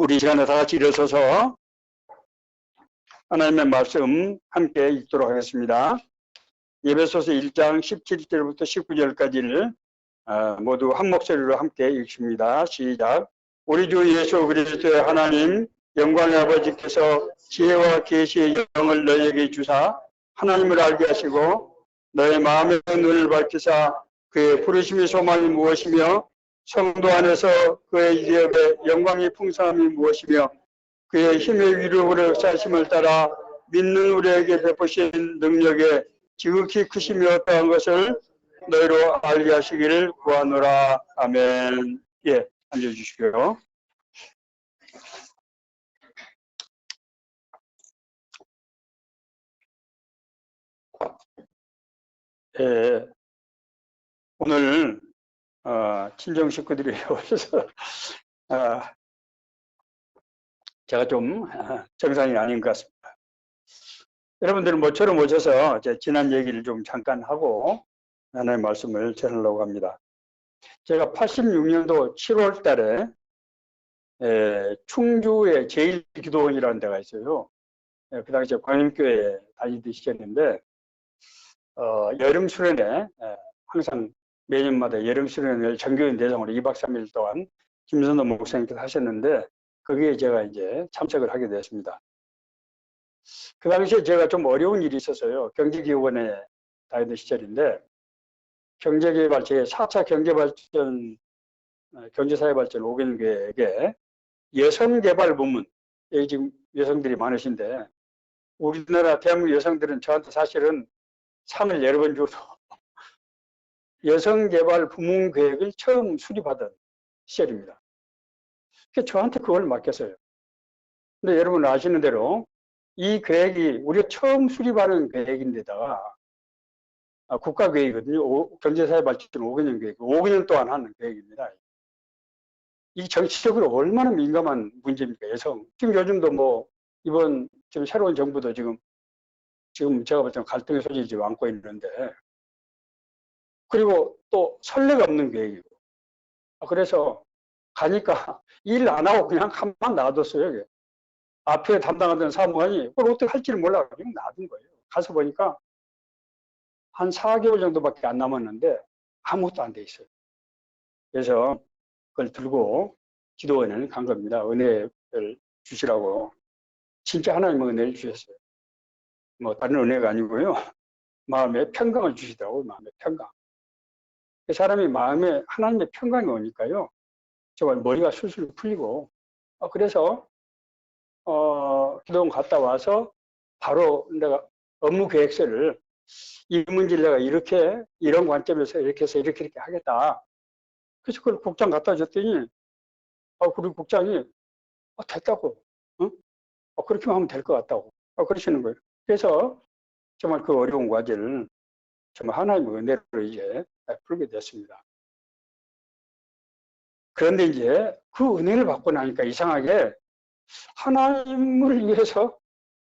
우리 시간에 다 같이 일어서서 하나님의 말씀 함께 읽도록 하겠습니다. 에베소서 1장 17절부터 19절까지를 모두 한 목소리로 함께 읽습니다. 시작. 우리 주 예수 그리스도의 하나님 영광의 아버지께서 지혜와 계시의 영을 너희에게 주사 하나님을 알게 하시고 너의 마음의 눈을 밝히사 그의 부르심의 소망이 무엇이며 성도 안에서 그의 기업의 영광의 풍성함이 무엇이며 그의 힘의 위력으로 역사하심을 따라 믿는 우리에게 베푸신 능력에 지극히 크심이 어떠한 것을 너희로 알게 하시기를 구하노라. 아멘. 예, 앉아주시고요. 예, 오늘 친정 식구들이 오셔서 제가 좀 정상이 아닌 것 같습니다. 여러분들은 모처럼 오셔서 지난 얘기를 좀 잠깐 하고 하나님의 말씀을 전하려고 합니다. 제가 86년도 7월 달에 충주에 제1기도원이라는 데가 있어요. 그 당시에 광림교회에 다니던 시절인데 여름 수련회 항상 매년마다 여름 수련회를 전교인 대상으로 2박 3일 동안 김선도 목사님께서 하셨는데 거기에 제가 이제 참석을 하게 됐습니다. 그 당시에 제가 좀 어려운 일이 있었어요. 경제기업원에 다니던 시절인데 경제개발 제4차 경제발전 경제사회발전 5개년 계획에 여성개발 부문, 여기 지금 여성들이 많으신데 우리나라 대한민국 여성들은 저한테 사실은 상을 여러 번 줘도 여성개발 부문 계획을 처음 수립하던 시절입니다. 그래서 저한테 그걸 맡겼어요. 근데 여러분 아시는 대로 이 계획이 우리가 처음 수립하는 계획인데다가 국가계획이거든요. 경제사회발전 5개년 계획, 5개년 동안 하는 계획입니다. 이 정치적으로 얼마나 민감한 문제입니까? 여성. 지금 요즘도 뭐 이번 지금 새로운 정부도 지금 제가 볼 때는 갈등의 소지를 지금 안고 있는데 그리고 또 선례가 없는 계획이고 그래서 가니까 일 안 하고 그냥 가만 놔뒀어요. 앞에 담당하던 사무관이 그걸 어떻게 할지를 몰라 그냥 놔둔 거예요. 가서 보니까 한 4개월 정도밖에 안 남았는데 아무것도 안 돼 있어요. 그래서 그걸 들고 기도원을 간 겁니다. 은혜를 주시라고. 진짜 하나님은 은혜를 주셨어요. 뭐 다른 은혜가 아니고요. 마음에 평강을 주시더라고요. 마음의 평강. 사람이 마음에 하나님의 평강이 오니까요. 정말 머리가 술술 풀리고 그래서 기도원 갔다 와서 바로 내가 업무 계획서를 이 문제를 내가 이렇게 이런 관점에서 이렇게 해서 이렇게 하겠다. 그래서 그걸 국장 갖다 줬더니 그리고 국장이 됐다고. 응? 그렇게만 하면 될 것 같다고 그러시는 거예요. 그래서 정말 그 어려운 과제를 정말 하나님의 은혜로 이제 풀게 됐습니다. 그런데 이제 그 은혜를 받고 나니까 이상하게 하나님을 위해서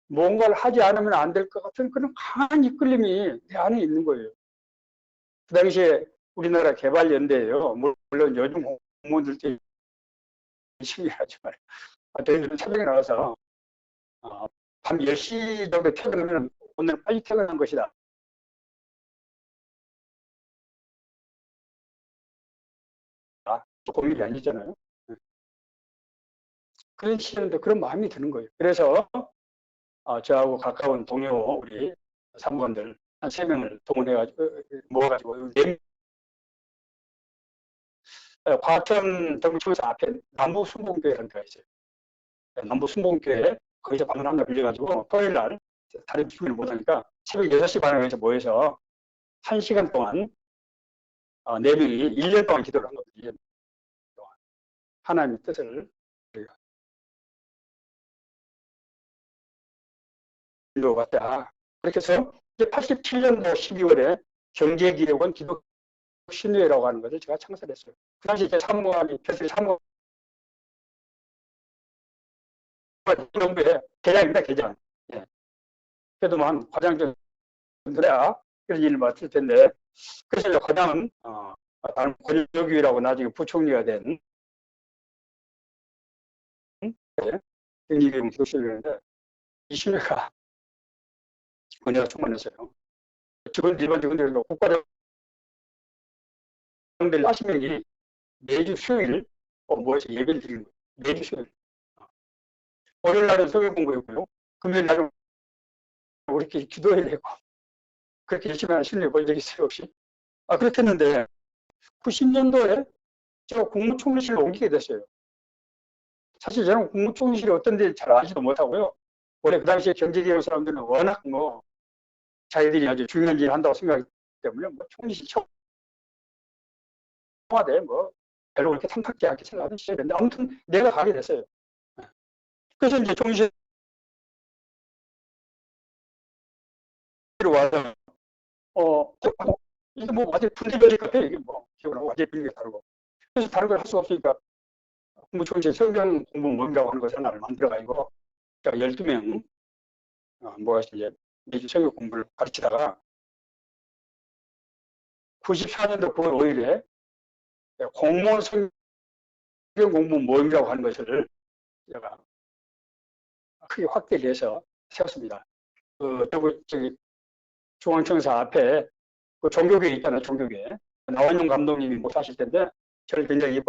뭔가를 하지 않으면 안 될 것 같은 그런 강한 이끌림이 내 안에 있는 거예요. 그 당시에 우리나라 개발연대예요. 물론 요즘 공무원들도 열심히 하지만 저희들은 새벽에 나가서 밤 10시 정도 퇴근하면 오늘 빨리 퇴근한 것이다. 고민이 아니잖아요. 그런 시절인데 그런 마음이 드는 거예요. 그래서 저하고 가까운 동료 우리 사무관들 한 3명을 동원해가지고 모아가지고 과천 정치구에서 앞에 남부순복교회라는 데가 있어요. 남부순복교회 거기서 방을 하나 빌려가지고 토요일 날 다른 주민을 못하니까 새벽 6시 반에 모여서 1시간 동안 4명이 1년 동안 기도를 한 겁니다. 1년 동안. 하나님의 뜻을 이루어갔다. 그렇게 해서 87년도 12월에 경제기획원 기독신의회라고 하는 것을 제가 창설했어요. 그 당시 제 사무관이 표실 사무관 정부의 계장입니다. 계장. 예. 그래도 한 과장 정도야 그런 일을 맡을 텐데 그래서 이제 과장은 다른 권력위라고 나중에 부총리가 된 경기교육 교실이었는데 이 시내가 은혜가 충만했어요. 일반 직원들도 국가대학들 40명이 매주 수요일 모여서 예배를 드리는 거예요. 매주 수요일. 월요일 날은 성경 공부였고요. 금요일 날은 우리끼리 기도해야 되고 그렇게 열심히 하는 신뢰 본 적이 있어요, 없이. 그렇게 했는데 90년도에 제가 국무총리실로 옮기게 됐어요. 사실 저는 국무총리실이 어떤 데인지 잘 알지도 못하고요. 원래 그 당시에 경제개혁 사람들은 워낙 자기들이 아주 중요한 일을 한다고 생각하기 때문에 총리실 청와대 별로 그렇게 탐탁지 않게 생각하던 시절인데 아무튼 내가 가게 됐어요. 그래서 이제 총리실로 와서 이게 완전히 분리될 것 같아요. 이게 기억을 하고 완전히 분리가 다르고. 그래서 다른 걸 할 수가 없으니까 국무총리실 성경 공부 모임이라고 하는 것을 하나를 만들어가지고 제가 12명 모아서 이제 매주 성경 공부를 가르치다가 94년도 9월 5일에 공무원 성경 공부 모임이라고 하는 것을 제가 크게 확대를 해서 세웠습니다. 저기 중앙청사 앞에 그 종교교회 있잖아요, 종교교회. 나원용 감독님이 목사하실 텐데 저를 굉장히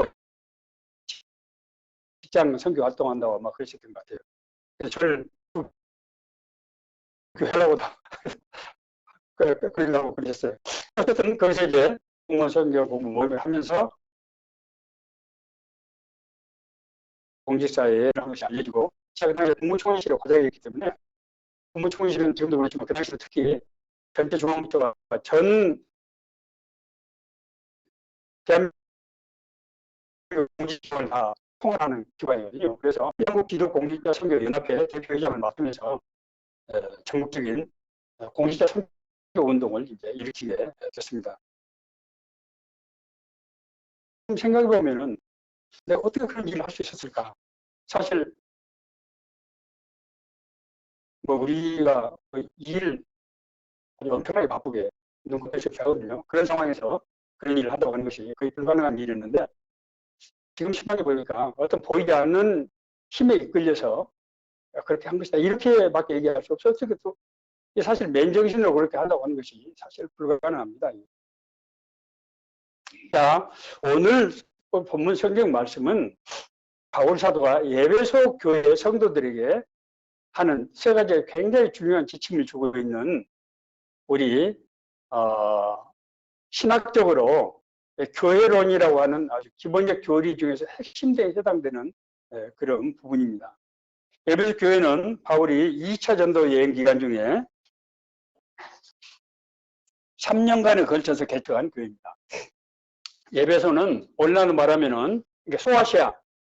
직장 선교 활동한다고 아마 그러셨던 것 같아요. 그래서 저를 교회라고 그러려고 그러셨어요. 어쨌든 거기서 이제 공무원 선교 공부 모임을 하면서 공직사회에 하는 것이 알려지고 제가 그 당시에 국무총리실에 고정이었기 때문에 국무총리실은 지금도 그렇지만 그 당시에 특히 전체 중앙부처가 전 대한민국 공직기관을 다 통합하는 기관이거든요. 그래서 한국 기독 공직자 선교 연합회 대표회장을 맡으면서 전국적인 공직자 선교 운동을 이제 일으키게 됐습니다. 생각해 보면은 내가 어떻게 그런 일을 할 수 있었을까? 사실 우리가 일 아주 엄청나게 바쁘게 눈코 뜰 수 없이 하거든요. 그런 상황에서 그런 일을 한다고 하는 것이 거의 불가능한 일이었는데 지금 생각해 보니까 어떤 보이지 않는 힘에 이끌려서 그렇게 한 것이다. 이렇게밖에 얘기할 수 없어요. 사실 맨정신으로 그렇게 한다고 하는 것이 사실 불가능합니다. 자, 오늘 본문 성경 말씀은 바울 사도가 에베소 교회 성도들에게 하는 세 가지 굉장히 중요한 지침을 주고 있는 우리 신학적으로 교회론이라고 하는 아주 기본적 교리 중에서 핵심대에 해당되는 그런 부분입니다. 에베소 교회는 바울이 2차 전도 여행 기간 중에 3년간에 걸쳐서 개척한 교회입니다. 에베소는 오늘날로 말하면은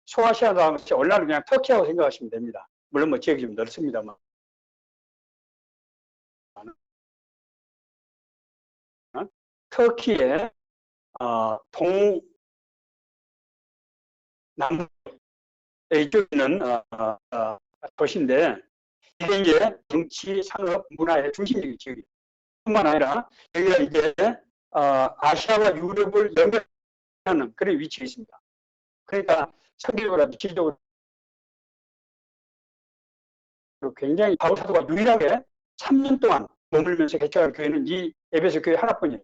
소아시아라는 것이 오늘날은 그냥 터키라고 생각하시면 됩니다. 물론 지역이 좀 넓습니다만. 터키의 동남부 이쪽에 있는 도시인데 이게 이제 정치, 산업, 문화의 중심적인 지역이에요. 뿐만 아니라 여기가 이제 아시아와 유럽을 연결하는 그런 위치에 있습니다. 그러니까 선교적으로 지리적으로 굉장히 바울 사도가 유일하게 3년 동안 머물면서 개척한 교회는 이 에베소 교회 하나뿐이에요.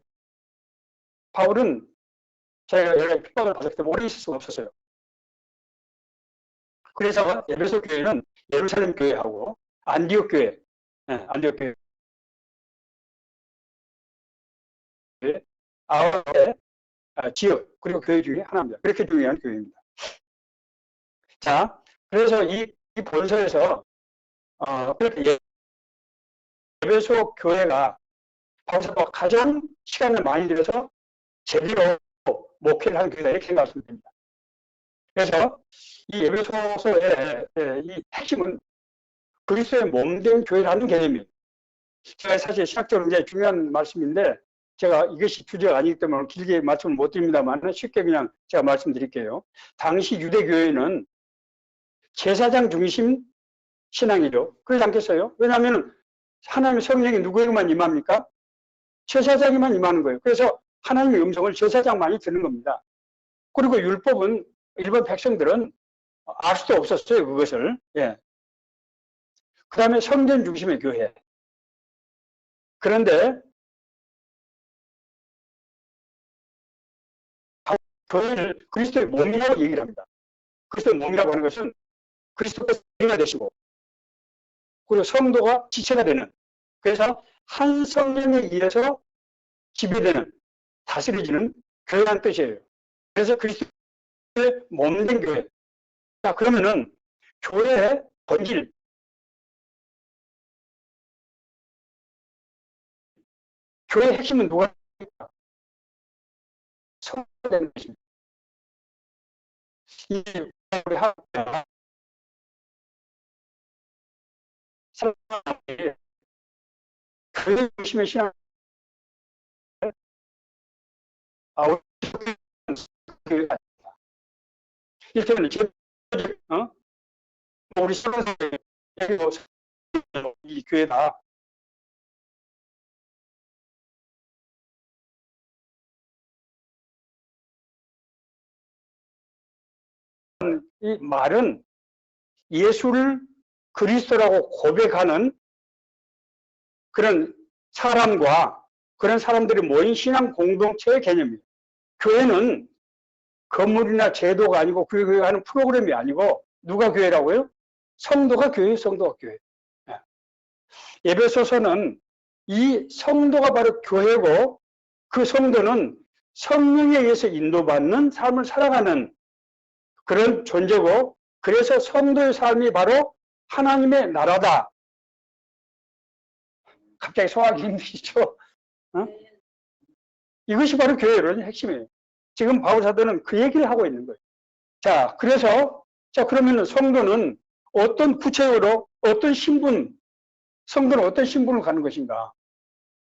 바울은 제가 여러 가지 핍박을 받았기 때문에 오래 있을 수가 없었어요. 그래서 에베소 교회는 예루살렘 교회하고 안디옥 교회, 안디옥 교회, 아홉의 지역 그리고 교회 중에 하나입니다. 그렇게 중요한 교회입니다. 자, 그래서 이 본서에서 그렇게 에베소 교회가 바울 사도가 가장 시간을 많이 들여서 제대로 목회를 하는 교회다 이렇게 생각하시면 됩니다. 그래서 이 에베소서의 이 핵심은 그리스도의 몸된 교회라는 개념이에요. 제가 사실 신학적으로 굉장히 중요한 말씀인데 제가 이것이 주제가 아니기 때문에 길게 말씀을 못 드립니다만 쉽게 그냥 제가 말씀드릴게요. 당시 유대교회는 제사장 중심 신앙이죠. 그렇지 않겠어요? 왜냐하면 하나님의 성령이 누구에게만 임합니까? 제사장에만 임하는 거예요. 그래서 하나님의 음성을 제사장만이 듣는 겁니다. 그리고 율법은 일반 백성들은 알 수도 없었어요, 그것을. 예. 그 다음에 성전 중심의 교회. 그런데 교회를 그리스도의 몸이라고 얘기를 합니다. 그리스도의 몸이라고 하는 것은 그리스도께서 머리가 되시고, 그리고 성도가 지체가 되는, 그래서 한 성령에 의해서 지배되는, 다스려지는 교회라는 뜻이에요. 그래서 그리스도의 몸된 교회. 자, 그러면은 교회의 본질, 교회의 핵심은 누가 입니까? 성도가 되는 것입니다. 이 우리 학교가 사람들이 교회 중심의 신앙, 교회가 이를테면 지금 우리 수련생이 이 교회다. 이 말은 예수를 그리스도라고 고백하는 그런 사람과 그런 사람들이 모인 신앙 공동체의 개념이에요. 교회는 건물이나 제도가 아니고 교회가 하는 프로그램이 아니고 누가 교회라고요? 성도가 교회, 성도가 교회. 에베소서는 이 성도가 바로 교회고 그 성도는 성령에 의해서 인도받는 삶을 살아가는 그런 존재고 그래서 성도의 삶이 바로 하나님의 나라다. 갑자기 소화하기 힘드시죠? 어? 이것이 바로 교회의 핵심이에요. 지금 바울사도는 그 얘기를 하고 있는 거예요. 자, 그래서 그러면 성도는 어떤 구체적으로 어떤 신분, 성도는 어떤 신분을 갖는 것인가?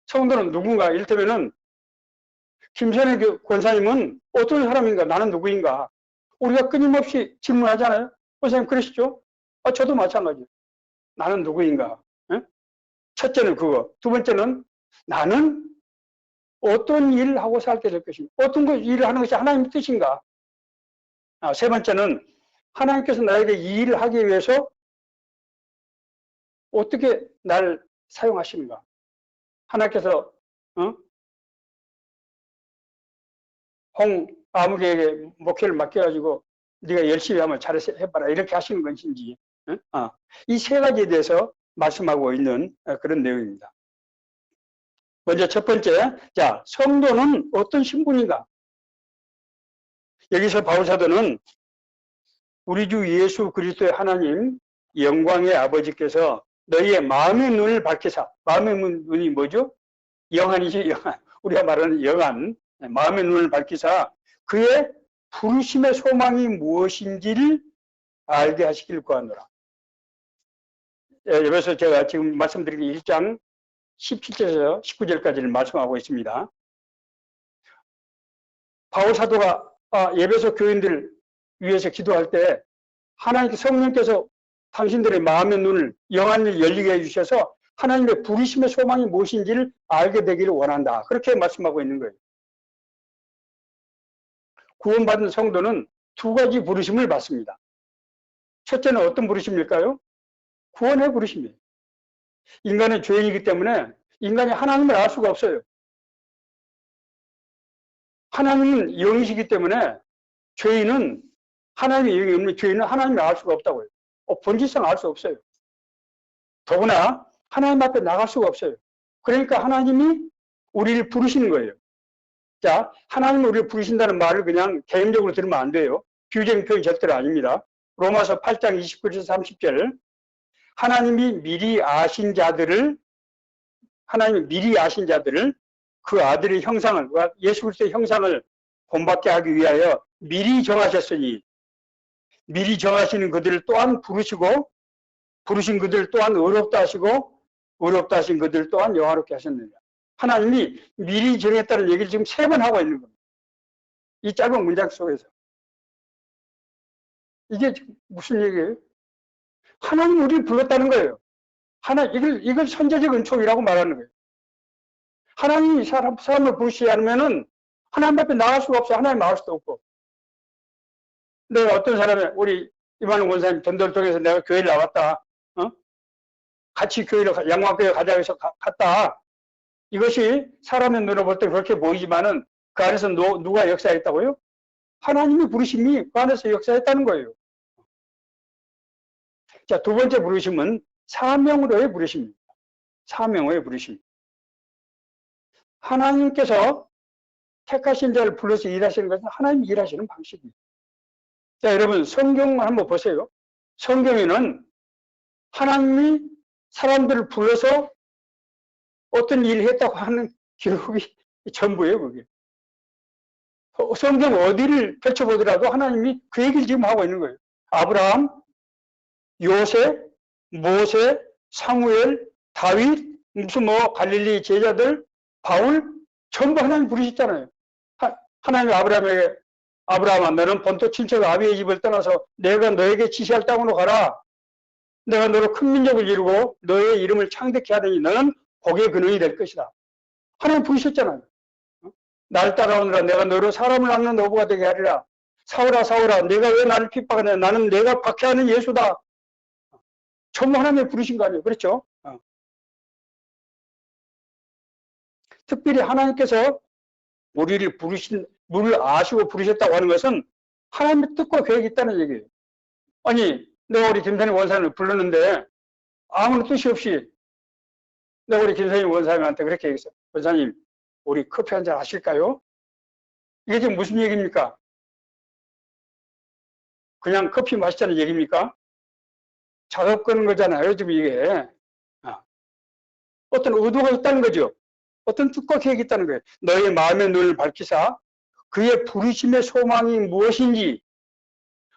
성도는 누군가? 이를테면은 김선혜 권사님은 어떤 사람인가? 나는 누구인가? 우리가 끊임없이 질문하잖아요. 권사님 그러시죠? 저도 마찬가지예요. 나는 누구인가? 에? 첫째는 그거. 두 번째는 나는 어떤 일을 하고 살게 될 것인가? 어떤 일을 하는 것이 하나님의 뜻인가? 세 번째는 하나님께서 나에게 이 일을 하기 위해서 어떻게 날 사용하십니까? 하나님께서 홍 아무개에게 목회를 맡겨가지고 네가 열심히 하면 잘해서 해봐라 이렇게 하시는 것인지 이 세 가지에 대해서 말씀하고 있는 그런 내용입니다. 먼저 첫 번째, 자 성도는 어떤 신분인가? 여기서 바울사도는 우리 주 예수 그리스도의 하나님 영광의 아버지께서 너희의 마음의 눈을 밝히사, 마음의 눈이 뭐죠? 영안이지, 영안. 우리가 말하는 영안, 마음의 눈을 밝히사 그의 부르심의 소망이 무엇인지를 알게 하시길 구하노라. 여기서 제가 지금 말씀드린 1장 17절에서 19절까지를 말씀하고 있습니다. 바울 사도가 에베소 교인들 위해서 기도할 때 하나님께 성령께서 당신들의 마음의 눈을 영안을 열리게 해주셔서 하나님의 부르심의 소망이 무엇인지를 알게 되기를 원한다. 그렇게 말씀하고 있는 거예요. 구원받은 성도는 두 가지 부르심을 받습니다. 첫째는 어떤 부르심일까요? 구원의 부르심이에요. 인간은 죄인이기 때문에 인간이 하나님을 알 수가 없어요. 하나님은 영이시기 때문에 죄인은 하나님의 영이 없는 죄인은 하나님을 알 수가 없다고요. 본질상 알 수 없어요. 더구나 하나님 앞에 나갈 수가 없어요. 그러니까 하나님이 우리를 부르시는 거예요. 자, 하나님이 우리를 부르신다는 말을 그냥 개인적으로 들으면 안 돼요. 비유적인 표현이 절대로 아닙니다. 로마서 8장 29절 30절 하나님이 미리 아신 자들을 그 아들의 형상을 예수 그리스도의 형상을 본받게 하기 위하여 미리 정하셨으니 미리 정하시는 그들을 또한 부르시고 부르신 그들 또한 의롭다 하시고 의롭다 하신 그들 또한 영화롭게 하셨느니라. 하나님이 미리 정했다는 얘기를 지금 3번 하고 있는 겁니다. 이 짧은 문장 속에서. 이게 무슨 얘기예요? 하나님이 우리를 불렀다는 거예요. 이걸 선제적 은총이라고 말하는 거예요. 하나님이 사람을 부르시지 않으면은 하나님 앞에 나갈 수가 없어. 하나님 나갈 수도 없고. 내가 어떤 사람이 우리 이만희 원사님 전도를 통해서 내가 교회를 나왔다. 같이 교회를 양광교회 가자 해서 갔다. 이것이 사람의 눈으로 볼 때 그렇게 보이지만은 그 안에서 누가 역사했다고요? 하나님의 부르심이 그 안에서 역사했다는 거예요. 자, 두 번째 부르심은 사명으로의 부르심입니다. 사명의 부르심. 하나님께서 택하신 자를 불러서 일하시는 것은 하나님이 일하시는 방식입니다. 자, 여러분 성경을 한번 보세요. 성경에는 하나님이 사람들을 불러서 어떤 일을 했다고 하는 기록이 전부예요, 그게. 성경 어디를 펼쳐보더라도 하나님이 그 얘기를 지금 하고 있는 거예요. 아브라함, 요셉, 모세, 사무엘, 다윗, 무슨 뭐 갈릴리 제자들, 바울, 전부 하나님 부르셨잖아요. 하나님이 아브라함에게 아브라함아 너는 본토 친척 아비의 집을 떠나서 내가 너에게 지시할 땅으로 가라. 내가 너로 큰 민족을 이루고 너의 이름을 창대케 하더니 너는 복의 근원이 될 것이다. 하나님 부르셨잖아요. 날 따라오느라 내가 너로 사람을 낳는 어부가 되게 하리라. 사울아 사울아 내가 왜 나를 핍박하냐. 나는 내가 박해하는 예수다. 전부 하나님이 부르신 거 아니에요. 그렇죠? 특별히 하나님께서 우리를 아시고 부르셨다고 하는 것은 하나님의 뜻과 계획이 있다는 얘기예요. 아니 내가 우리 김선희 원사님을 불렀는데 아무런 뜻이 없이 내가 우리 김선희 원사님한테 그렇게 얘기했어요. 원사님 우리 커피 한잔 하실까요? 이게 지금 무슨 얘기입니까? 그냥 커피 마시자는 얘기입니까? 작업 거는 거잖아요. 지금 이게 어떤 의도가 있다는 거죠. 어떤 뜻과 계획이 있다는 거예요. 너의 마음의 눈을 밝히사 그의 부르심의 소망이 무엇인지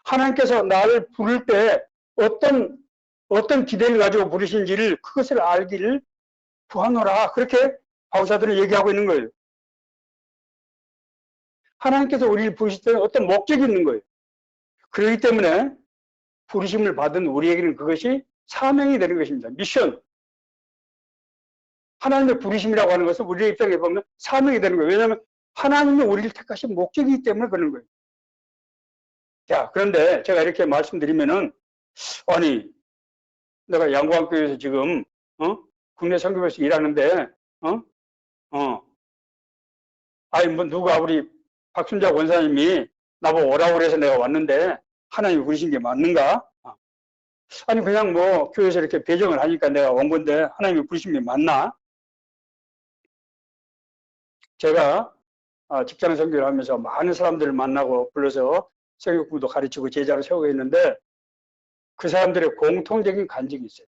하나님께서 나를 부를 때 어떤 기대를 가지고 부르신지를 그것을 알기를 구하노라. 그렇게 바울사도는 얘기하고 있는 거예요. 하나님께서 우리를 부르실 때는 어떤 목적이 있는 거예요. 그렇기 때문에 부르심을 받은 우리에게는 그것이 사명이 되는 것입니다. 미션. 하나님의 부르심이라고 하는 것은 우리의 입장에 보면 사명이 되는 거예요. 왜냐하면 하나님이 우리를 택하신 목적이기 때문에 그런 거예요. 자, 그런데 제가 이렇게 말씀드리면은 아니 내가 양광교회에서 지금 국내 선교회에서 일하는데 아니 뭐 누가 우리 박순자 원사님이 나보고 오라고 그래서 내가 왔는데 하나님이 부르신 게 맞는가? 아니 그냥 뭐 교회에서 이렇게 배정을 하니까 내가 온 건데 하나님이 부르신 게 맞나? 제가 직장 선교를 하면서 많은 사람들을 만나고 불러서 성경공부도 가르치고 제자를 세우고 있는데 그 사람들의 공통적인 간증이 있어요.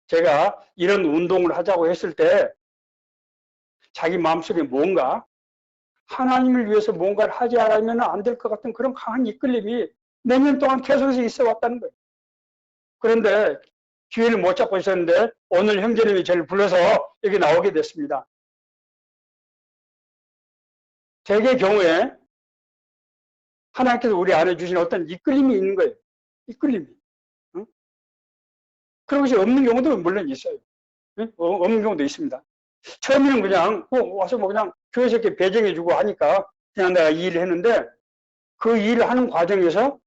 제가 이런 운동을 하자고 했을 때 자기 마음속에 뭔가 하나님을 위해서 뭔가를 하지 않으면 안 될 것 같은 그런 강한 이끌림이 몇 년 동안 계속해서 있어 왔다는 거예요. 그런데 기회를 못 잡고 있었는데 오늘 형제님이 저를 불러서 여기 나오게 됐습니다. 대개 경우에 하나님께서 우리 안에 주신 어떤 이끌림이 있는 거예요. 이끌림이. 그런 것이 없는 경우도 물론 있어요. 없는 경우도 있습니다. 처음에는 그냥 와서 뭐 그냥 교회에서 이렇게 배정해주고 하니까 그냥 내가 이 일을 했는데 그 일을 하는 과정에서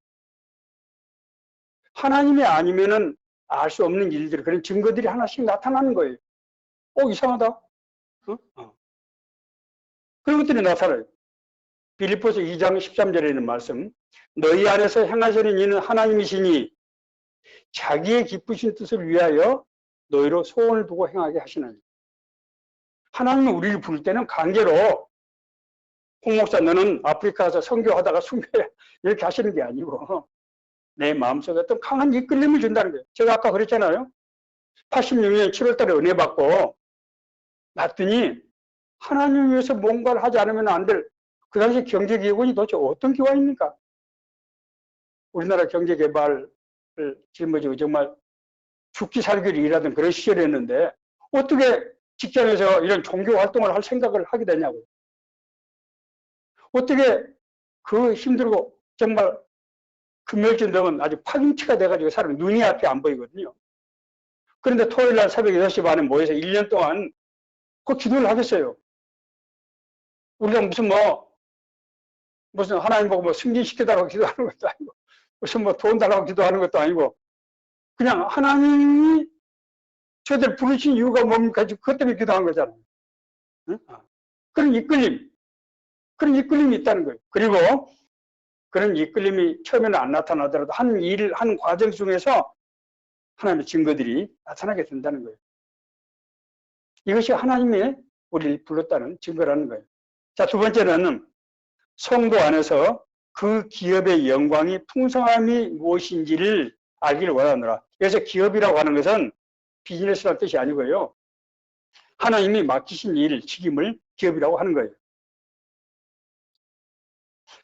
하나님이 아니면은 알 수 없는 일들, 그런 증거들이 하나씩 나타나는 거예요. 이상하다. 그런 것들이 나타나요. 빌립보서 2장 13절에 있는 말씀. 너희 안에서 행하시는 이는 하나님이시니 자기의 기쁘신 뜻을 위하여 너희로 소원을 두고 행하게 하시나니. 하나님은 우리를 부를 때는 강제로 홍 목사 너는 아프리카 가서 선교하다가 순교해 이렇게 하시는 게 아니고 내 마음속에 어떤 강한 이끌림을 준다는 거예요. 제가 아까 그랬잖아요. 86년 7월 달에 은혜 받고 났더니 하나님을 위해서 뭔가를 하지 않으면 안 될 그 당시 경제기관이 도대체 어떤 기관입니까? 우리나라 경제개발을 짊어지고 정말 죽기 살기를 일하던 그런 시절이었는데 어떻게 직장에서 이런 종교 활동을 할 생각을 하게 되냐고요. 어떻게 그 힘들고 정말 금요일쯤 되면 아주 파김치가 돼가지고 사람 눈이 앞에 안 보이거든요. 그런데 토요일 날 새벽 6시 반에 모여서 1년 동안 그 기도를 하겠어요. 우리가 무슨 하나님 보고 승진시키다라고 기도하는 것도 아니고 무슨 뭐 돈 달라고 기도하는 것도 아니고 그냥 하나님이 저들 부르신 이유가 뭡니까? 그것 때문에 기도한 거잖아요. 응? 그런 이끌림이 있다는 거예요. 그리고 그런 이끌림이 처음에는 안 나타나더라도 한 과정 중에서 하나님의 증거들이 나타나게 된다는 거예요. 이것이 하나님의 우리를 불렀다는 증거라는 거예요. 자, 두 번째는 성도 안에서 그 기업의 영광이 풍성함이 무엇인지를 알기를 원하노라. 그래서 기업이라고 하는 것은 비즈니스라는 뜻이 아니고요. 하나님이 맡기신 일, 책임을 기업이라고 하는 거예요.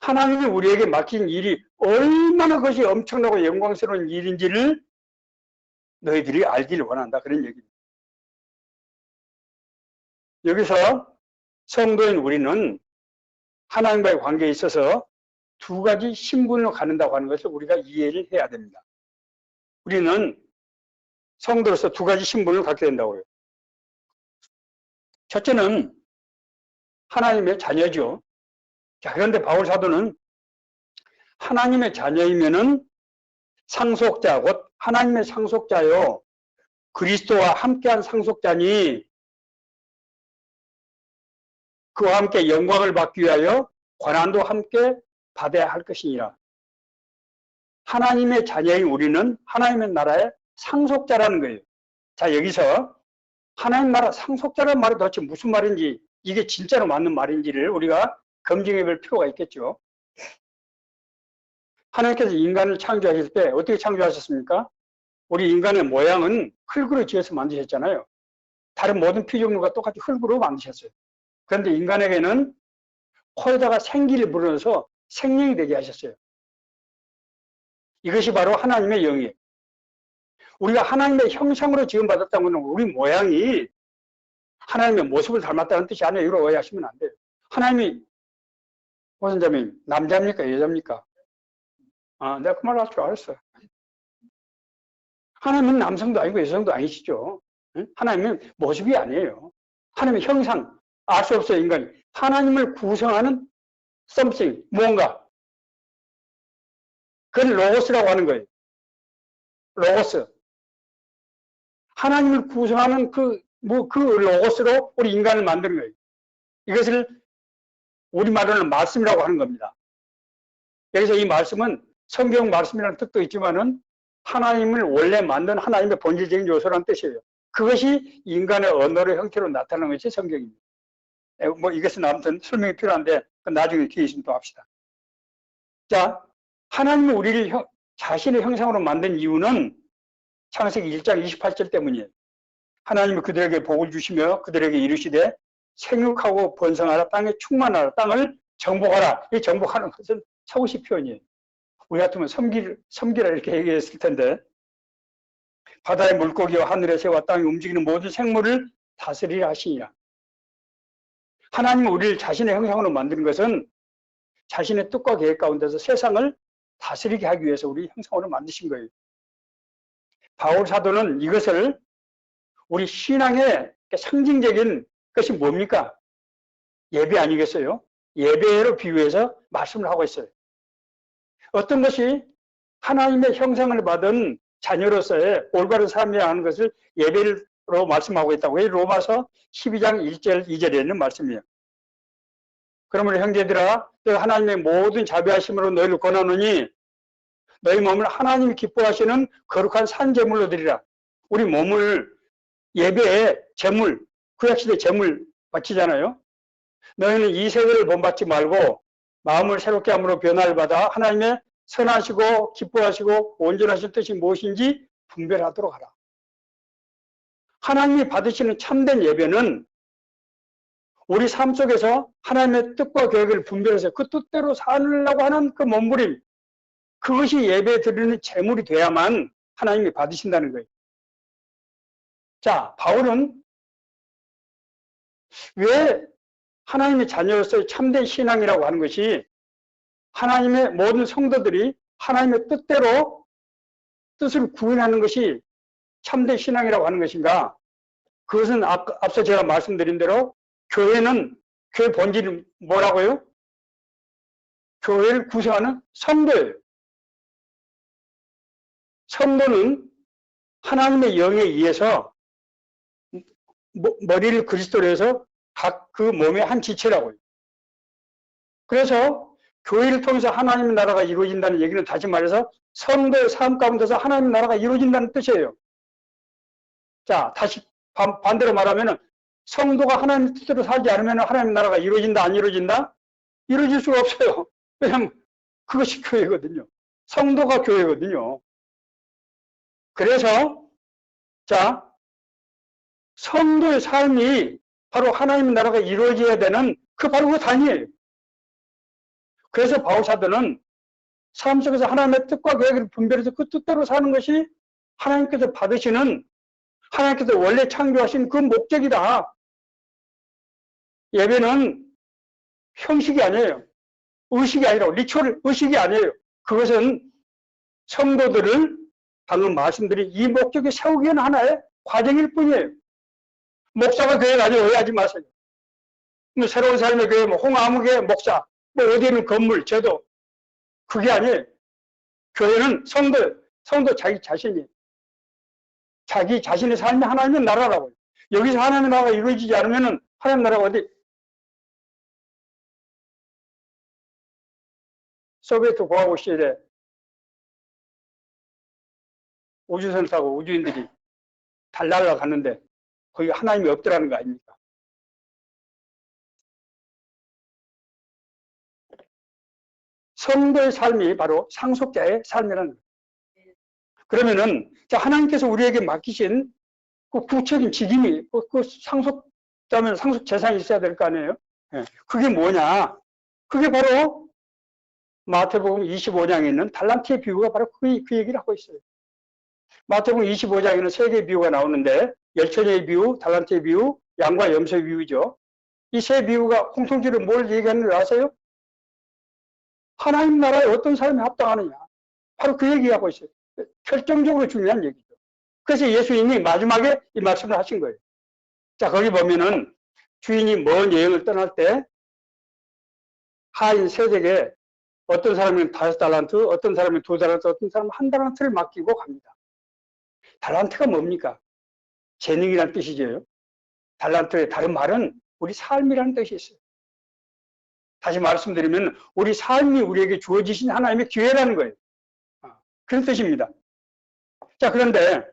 하나님이 우리에게 맡긴 일이 얼마나 그것이 엄청나고 영광스러운 일인지를 너희들이 알기를 원한다. 그런 얘기입니다. 여기서 성도인 우리는 하나님과의 관계에 있어서 두 가지 신분으로 갖는다고 하는 것을 우리가 이해를 해야 됩니다. 우리는 성도로서 두 가지 신분을 갖게 된다고요. 첫째는 하나님의 자녀죠. 자, 그런데 바울 사도는 하나님의 자녀이면은 상속자, 곧 하나님의 상속자요. 그리스도와 함께한 상속자니 그와 함께 영광을 받기 위하여 고난도 함께 받아야 할 것이니라. 하나님의 자녀인 우리는 하나님의 나라의 상속자라는 거예요. 자, 여기서 하나님 나라 상속자라는 말이 도대체 무슨 말인지, 이게 진짜로 맞는 말인지를 우리가 검증해 볼 필요가 있겠죠. 하나님께서 인간을 창조하실 때 어떻게 창조하셨습니까? 우리 인간의 모양은 흙으로 지어서 만드셨잖아요. 다른 모든 피조물과 똑같이 흙으로 만드셨어요. 그런데 인간에게는 코에다가 생기를 불어넣어서 생명이 되게 하셨어요. 이것이 바로 하나님의 영이에요. 우리가 하나님의 형상으로 지음받았다면 우리 모양이 하나님의 모습을 닮았다는 뜻이 아니에요. 이걸 오해하시면 안 돼요. 하나님이 오선자님 남자입니까? 여자입니까? 내가 그 말 할 줄 알았어. 하나님은 남성도 아니고 여성도 아니시죠. 하나님은 모습이 아니에요. 하나님의 형상, 알 수 없어요. 인간이. 하나님을 구성하는 something, 무언가. 그걸 로고스라고 하는 거예요. 로고스. 하나님을 구성하는 그 로고스로 우리 인간을 만든 거예요. 이것을 우리말로는 말씀이라고 하는 겁니다. 여기서 이 말씀은 성경 말씀이라는 뜻도 있지만은 하나님을 원래 만든 하나님의 본질적인 요소라는 뜻이에요. 그것이 인간의 언어의 형태로 나타나는 것이 성경입니다. 뭐 이것은 아무튼 설명이 필요한데 나중에 기회 있으면 또 합시다. 자, 하나님은 우리를 자신의 형상으로 만든 이유는 창세기 1장 28절 때문이에요. 하나님이 그들에게 복을 주시며 그들에게 이르시되 생육하고 번성하라, 땅에 충만하라, 땅을 정복하라. 이 정복하는 것은 서구식 표현이에요. 우리 같으면 섬기라 이렇게 얘기했을 텐데, 바다의 물고기와 하늘의 새와 땅에 움직이는 모든 생물을 다스리라 하시니라. 하나님은 우리를 자신의 형상으로 만드는 것은 자신의 뜻과 계획 가운데서 세상을 다스리게 하기 위해서 우리 형상으로 만드신 거예요. 바울 사도는 이것을 우리 신앙의 상징적인 것이 뭡니까? 예배 아니겠어요? 예배로 비유해서 말씀을 하고 있어요. 어떤 것이 하나님의 형상을 받은 자녀로서의 올바른 삶이라 하는 것을 예배로 말씀하고 있다고 해요. 로마서 12장 1절 2절에 있는 말씀이에요. 그러므로 형제들아, 하나님의 모든 자비하심으로 너희를 권하노니 너희 몸을 하나님이 기뻐하시는 거룩한 산제물로 드리라. 우리 몸을 예배에 제물, 구약시대 제물 바치잖아요. 너희는 이 세대를 본받지 말고 마음을 새롭게 함으로 변화를 받아 하나님의 선하시고 기뻐하시고 온전하신 뜻이 무엇인지 분별하도록 하라. 하나님이 받으시는 참된 예배는 우리 삶 속에서 하나님의 뜻과 계획을 분별해서 그 뜻대로 살려고 하는 그 몸부림, 그것이 예배 드리는 제물이 돼야만 하나님이 받으신다는 거예요. 자, 바울은 왜 하나님의 자녀로서의 참된 신앙이라고 하는 것이 하나님의 모든 성도들이 하나님의 뜻대로 뜻을 구현하는 것이 참된 신앙이라고 하는 것인가? 그것은 앞서 제가 말씀드린 대로 교회 본질이 뭐라고요? 교회를 구성하는 성도예요. 성도는 하나님의 영에 의해서 머리를 그리스도로 해서 각 그 몸의 한 지체라고요. 그래서 교회를 통해서 하나님의 나라가 이루어진다는 얘기는 다시 말해서 성도의 삶 가운데서 하나님의 나라가 이루어진다는 뜻이에요. 자, 다시 반대로 말하면 성도가 하나님의 뜻대로 살지 않으면 하나님의 나라가 이루어진다, 안 이루어진다? 이루어질 수가 없어요. 왜냐하면 그것이 교회거든요. 성도가 교회거든요. 그래서 자, 성도의 삶이 바로 하나님의 나라가 이루어져야 되는 바로 그 단위예요. 그래서 바울사도는 삶 속에서 하나님의 뜻과 계획을 분별해서 그 뜻대로 사는 것이 하나님께서 받으시는, 하나님께서 원래 창조하신 그 목적이다. 예배는 형식이 아니에요. 의식이 아니라 리추얼 의식이 아니에요. 그것은 성도들을 방금 말씀드린 이 목적에 세우기 위한 하나의 과정일 뿐이에요. 목사가 교회 가지고 오해하지 마세요. 뭐 새로운 삶의 교회, 뭐 홍아무개 목사, 뭐 어디는 건물, 제도, 그게 아니에요. 교회는 성도 자기 자신의 삶이 하나님의 나라라고요. 여기서 하나님의 나라가 이루어지지 않으면 하나님의 나라가 어디? 소비에트 공화국 시절에 우주선을 타고 우주인들이 달 날아갔는데 거기 하나님이 없더라는 거 아닙니까? 성도의 삶이 바로 상속자의 삶이라는 거예요. 그러면은 하나님께서 우리에게 맡기신 그 구체적인 직임이 그 상속자면 상속 재산이 있어야 될 거 아니에요? 예. 그게 뭐냐? 그게 바로 마태복음 25장에 있는 달란트의 비유가 바로 그 얘기를 하고 있어요. 마태복음 25장에는 세 개의 비유가 나오는데 열처녀의 비유, 달란트의 비유, 양과 염소의 비유죠. 이 세 비유가 공통적으로 뭘 얘기하는 줄 아세요? 하나님 나라에 어떤 사람이 합당하느냐. 바로 그 얘기하고 있어요. 결정적으로 중요한 얘기죠. 그래서 예수님이 마지막에 이 말씀을 하신 거예요. 자, 거기 보면은 주인이 먼 여행을 떠날 때 하인 세대에게 어떤 사람은 5달란트, 어떤 사람은 2달란트, 어떤 사람은 1달란트를 맡기고 갑니다. 달란트가 뭡니까? 재능이라는 뜻이죠. 달란트의 다른 말은 우리 삶이라는 뜻이 있어요. 다시 말씀드리면 우리 삶이 우리에게 주어지신 하나님의 기회라는 거예요. 그런 뜻입니다. 자, 그런데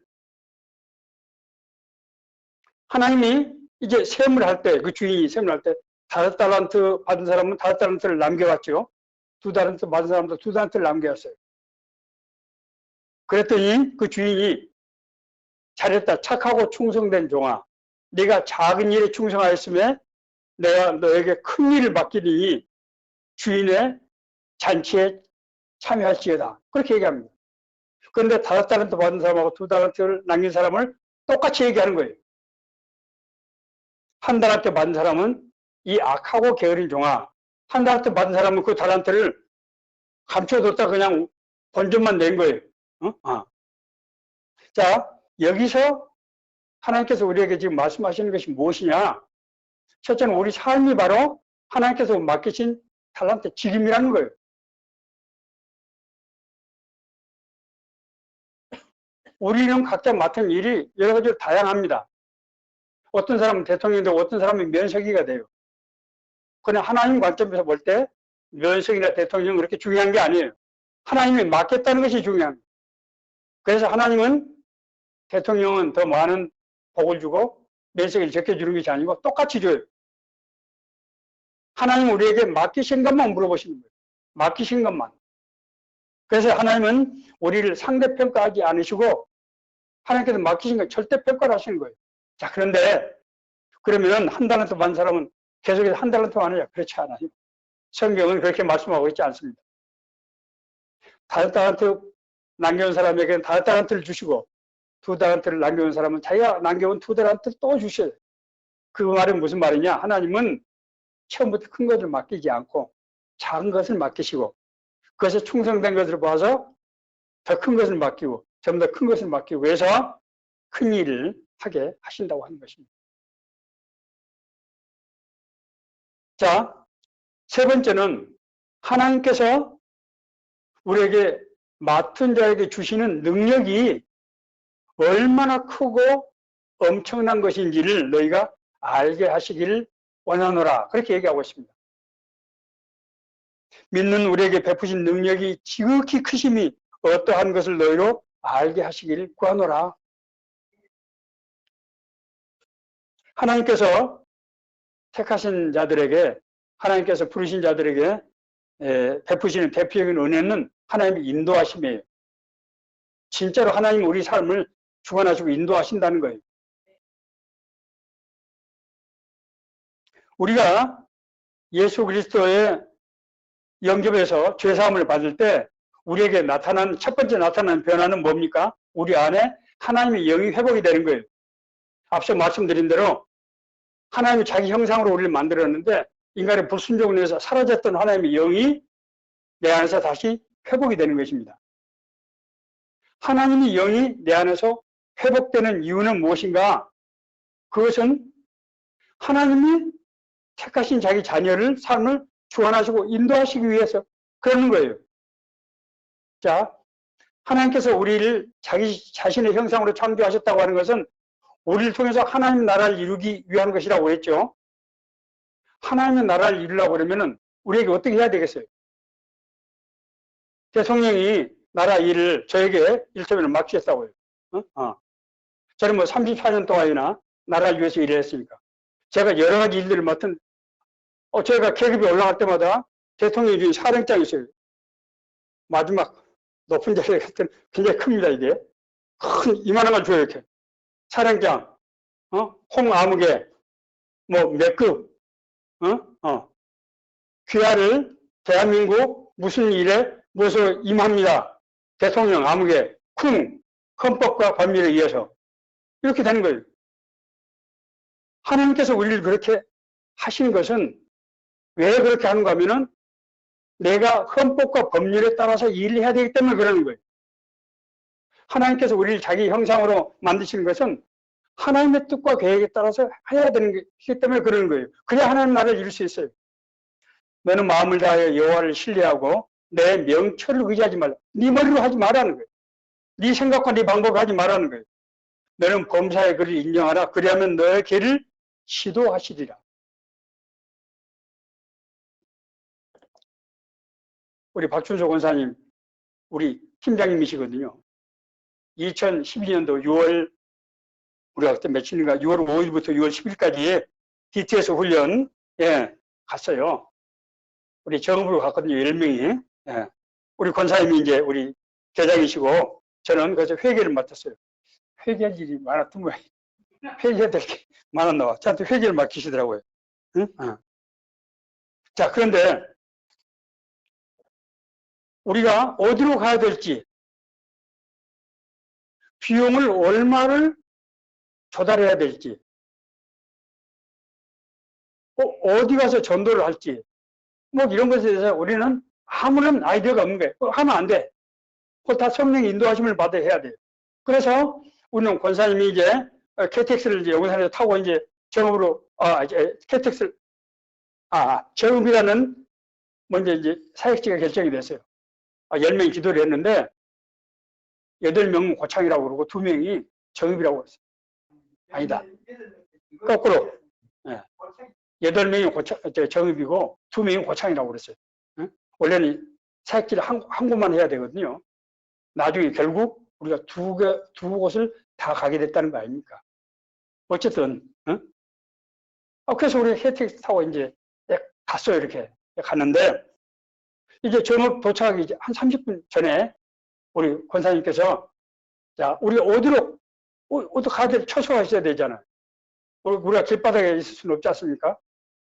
하나님이 이제 세움을 할 때, 그 주인이 세움을 할 때 5달란트 받은 사람은 5달란트를 남겨갔죠. 2달란트 받은 사람도 2달란트를 남겨갔어요. 그랬더니 그 주인이 잘했다, 착하고 충성된 종아, 네가 작은 일에 충성하였으면 내가 너에게 큰 일을 맡기니 주인의 잔치에 참여할지어다. 그렇게 얘기합니다. 그런데 5달란트 받은 사람하고 2달란트를 남긴 사람을 똑같이 얘기하는 거예요. 1달란트 받은 사람은 이 악하고 게으른 종아, 1달란트 받은 사람은 그 달란트를 감춰뒀다 그냥 본전만 낸 거예요. 자, 여기서 하나님께서 우리에게 지금 말씀하시는 것이 무엇이냐? 첫째는 우리 삶이 바로 하나님께서 맡기신 달란트 직임이라는 거예요. 우리는 각자 맡은 일이 여러 가지로 다양합니다. 어떤 사람은 대통령이 되고 어떤 사람은 면석이가 돼요. 그냥 하나님 관점에서 볼 때 면석이나 대통령은 그렇게 중요한 게 아니에요. 하나님이 맡겼다는 것이 중요합니다. 그래서 하나님은 대통령은 더 많은 복을 주고 면석을 적게 주는 것이 아니고 똑같이 줘요. 하나님은 우리에게 맡기신 것만 물어보시는 거예요. 맡기신 것만. 그래서 하나님은 우리를 상대평가하지 않으시고 하나님께서 맡기신 걸 절대 평가를 하시는 거예요. 자, 그런데 그러면 1달란트 받은 사람은 계속해서 1달란트 하느냐? 그렇지 않아요. 성경은 그렇게 말씀하고 있지 않습니다. 5달란트 남겨온 사람에게는 5달란트를 주시고 2달란트를 남겨온 사람은 자기가 남겨온 2달란트를 또 주셔요. 그 말은 무슨 말이냐? 하나님은 처음부터 큰 것을 맡기지 않고 작은 것을 맡기시고 그것에 충성된 것을 봐서 더 큰 것을 맡기고 좀 더 큰 것을 맡기고 해서 큰 일을 하게 하신다고 하는 것입니다. 자, 세 번째는 하나님께서 우리에게 맡은 자에게 주시는 능력이 얼마나 크고 엄청난 것인지를 너희가 알게 하시기를 원하노라. 그렇게 얘기하고 있습니다. 믿는 우리에게 베푸신 능력이 지극히 크심이 어떠한 것을 너희로 알게 하시기를 구하노라. 하나님께서 택하신 자들에게, 하나님께서 부르신 자들에게 베푸시는 대표적인 은혜는 하나님의 인도하심이에요. 진짜로 하나님이 우리 삶을 주관하시고 인도하신다는 거예요. 우리가 예수 그리스도의 영접에서 죄사함을 받을 때 우리에게 나타난 첫 번째 나타나는 변화는 뭡니까? 우리 안에 하나님의 영이 회복이 되는 거예요. 앞서 말씀드린 대로 하나님이 자기 형상으로 우리를 만들었는데 인간의 불순종을 위해서 사라졌던 하나님의 영이 내 안에서 다시 회복이 되는 것입니다. 하나님의 영이 내 안에서 회복되는 이유는 무엇인가? 그것은 하나님이 택하신 자기 자녀를 삶을 주관하시고 인도하시기 위해서 그러는 거예요. 자, 하나님께서 우리를 자기 자신의 형상으로 창조하셨다고 하는 것은 우리를 통해서 하나님 나라를 이루기 위한 것이라고 했죠. 하나님의 나라를 이루려고 그러면은 우리에게 어떻게 해야 되겠어요? 대통령이 나라 일을 저에게 일터면을 맡기셨다고요. 저는 뭐 34년 동안이나 나라를 위해서 일을 했으니까. 제가 여러 가지 일들을 맡은, 저희가 계급이 올라갈 때마다 대통령이 주신 사령장이 있어요. 마지막 높은 자리에 갔을 때는 굉장히 큽니다, 이게. 큰, 이만한 걸 줘요, 이렇게. 사령장, 홍아무개, 뭐, 몇 급, 귀하를 대한민국 무슨 일에 무엇으로 임합니다. 대통령 아무개, 쿵, 헌법과 법률에 의해서. 이렇게 되는 거예요. 하나님께서 우리를 그렇게 하신 것은 왜 그렇게 하는가 하면은 내가 헌법과 법률에 따라서 일을 해야 되기 때문에 그러는 거예요. 하나님께서 우리를 자기 형상으로 만드시는 것은 하나님의 뜻과 계획에 따라서 해야 되는 것이기 때문에 그러는 거예요. 그래야 하나님 나라를 이룰 수 있어요. 너는 마음을 다하여 여호와를 신뢰하고 내 명철을 의지하지 말라. 네 머리로 하지 말라는 거예요. 네 생각과 네 방법을 하지 말라는 거예요. 너는 범사의 그를 인정하라. 그리하면 너의 길을 시도하시리라. 우리 박준소 권사님, 우리 팀장님이시거든요. 2012년도 6월, 우리가 그때 며칠인가, 6월 5일부터 6월 10일까지 DTS 훈련에 갔어요. 우리 정읍으로 갔거든요, 10명이. 예. 우리 권사님이 이제 우리 대장이시고, 저는 그래서 회계를 맡았어요. 회계할 일이 많았던 거예요. 회계해야 될 게 많았나 봐. 저한테 회계를 맡기시더라고요. 응? 자, 그런데 우리가 어디로 가야 될지, 비용을 얼마를 조달해야 될지, 어디 가서 전도를 할지, 뭐 이런 것에 대해서 우리는 아무런 아이디어가 없는 거예요. 하면 안 돼. 그거 다 성령의 인도하심을 받아야 해야 돼요. 그래서 우리는 권사님이 이제 KTX를 이제 용산에서 타고 이제 정읍으로, 이제 KTX를, 정읍이라는 먼저 이제 사역지가 결정이 됐어요. 10명이 기도를 했는데 8명은 고창이라고 그러고 2명이 정읍이라고 했어요. 아니다. 거꾸로. 8명이 정읍이고 2명이 고창이라고 그랬어요. 원래는 사역지를 한 곳만 해야 되거든요. 나중에 결국 우리가 두 곳을 다 가게 됐다는 거 아닙니까? 어쨌든, 그래서 우리 KTX 타고 이제 갔어요. 이렇게 갔는데, 이제 정읍 도착하기 이제 한 30분 전에 우리 권사님께서, 자, 우리 어디로 가야 될 처소가 있어야 되잖아요. 우리가 길바닥에 있을 수는 없지 않습니까?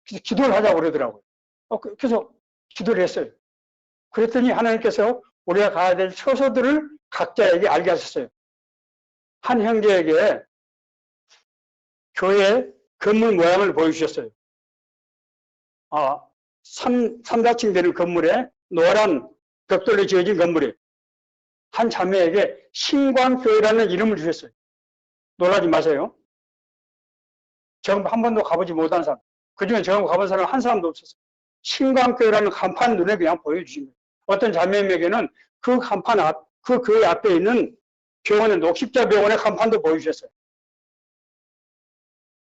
그래서 기도를 하자고 그러더라고요. 그래서 기도를 했어요. 그랬더니 하나님께서 우리가 가야 될 처소들을 각자에게 알게 하셨어요. 한 형제에게 교회 건물 모양을 보여주셨어요. 3, 4층 되는 건물에 노란 벽돌로 지어진 건물에 한 자매에게 신광교회라는 이름을 주셨어요. 놀라지 마세요. 정읍 한 번도 가보지 못한 사람, 그중에 정읍 가본 사람 한 사람도 없었어요. 신광교회라는 간판 눈에 그냥 보여주신 거예요. 어떤 자매에게는 그 간판 그 교회 앞에 있는 병원의 녹십자병원의 간판도 보여주셨어요.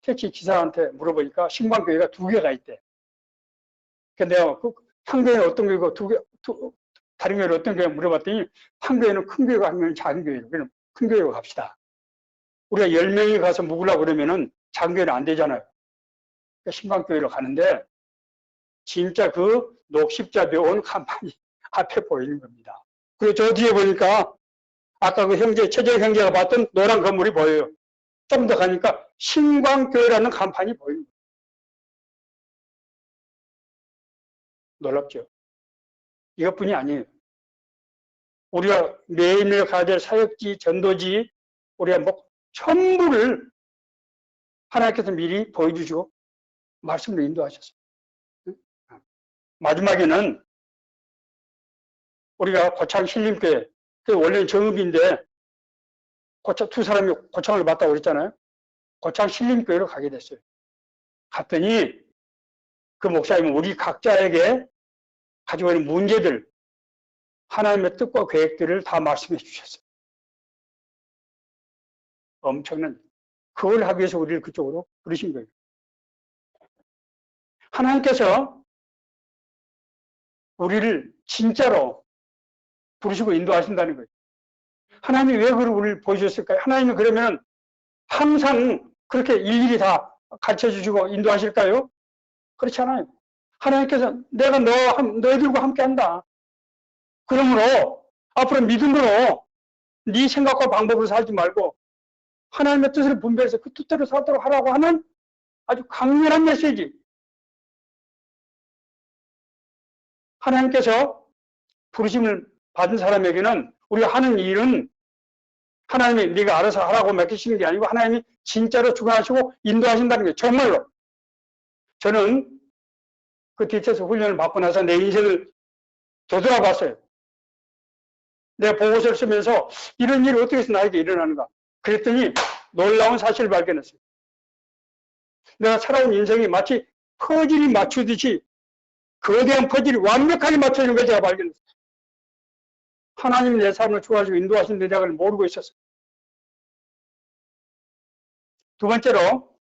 택시 기사한테 물어보니까 신광교회가 2개가 있대. 근데 내가 한 교회는 어떤 교회고 다른 교회는 어떤 교회 물어봤더니 한 교회는 큰 교회가 한 교회는 작은 교회로. 그럼 큰 교회로 갑시다. 우리가 10명이 가서 묵으려고 그러면은 작은 교회는 안 되잖아요. 그러니까 신광교회로 가는데 진짜 그 녹십자병원 간판이 앞에 보이는 겁니다. 그리고 저 뒤에 보니까 아까 그 형제, 최재 형제가 봤던 노란 건물이 보여요. 좀 더 가니까 신광교회라는 간판이 보입니다. 놀랍죠? 이것뿐이 아니에요. 우리가 매일매일 가야 될 사역지, 전도지, 우리가 뭐 전부를 하나님께서 미리 보여주시고 말씀으로 인도하셨어요. 마지막에는 우리가 고창 신림교회, 원래는 정읍인데 두 사람이 고창을 맡다고 그랬잖아요. 고창 신림교회로 가게 됐어요. 갔더니 그 목사님은 우리 각자에게 가지고 있는 문제들, 하나님의 뜻과 계획들을 다 말씀해 주셨어요. 엄청난, 그걸 하기 위해서 우리를 그쪽으로 부르신 거예요. 하나님께서 우리를 진짜로 부르시고 인도하신다는 거예요. 하나님이 왜 그걸 우리를 보여주셨을까요? 하나님은 그러면 항상 그렇게 일일이 다 가르쳐 주시고 인도하실까요? 그렇지 않아요. 하나님께서 내가 너희들과 함께 한다. 그러므로 앞으로 믿음으로 네 생각과 방법으로 살지 말고 하나님의 뜻을 분별해서 그 뜻대로 살도록 하라고 하는 아주 강렬한 메시지. 하나님께서 부르심을 받은 사람에게는 우리가 하는 일은 하나님이 네가 알아서 하라고 맡기시는 게 아니고 하나님이 진짜로 주관하시고 인도하신다는 게 정말로. 저는 그 뒤에서 훈련을 받고 나서 내 인생을 되돌아봤어요. 내 보고서를 쓰면서 이런 일이 어떻게 해서 나에게 일어나는가. 그랬더니 놀라운 사실을 발견했어요. 내가 살아온 인생이 마치 퍼즐이 맞추듯이 거대한 퍼즐이 완벽하게 맞춰지는 걸 제가 발견했어요. 하나님이 내 삶을 주관하시고 인도하시는 내가 모르고 있었어요. 두 번째로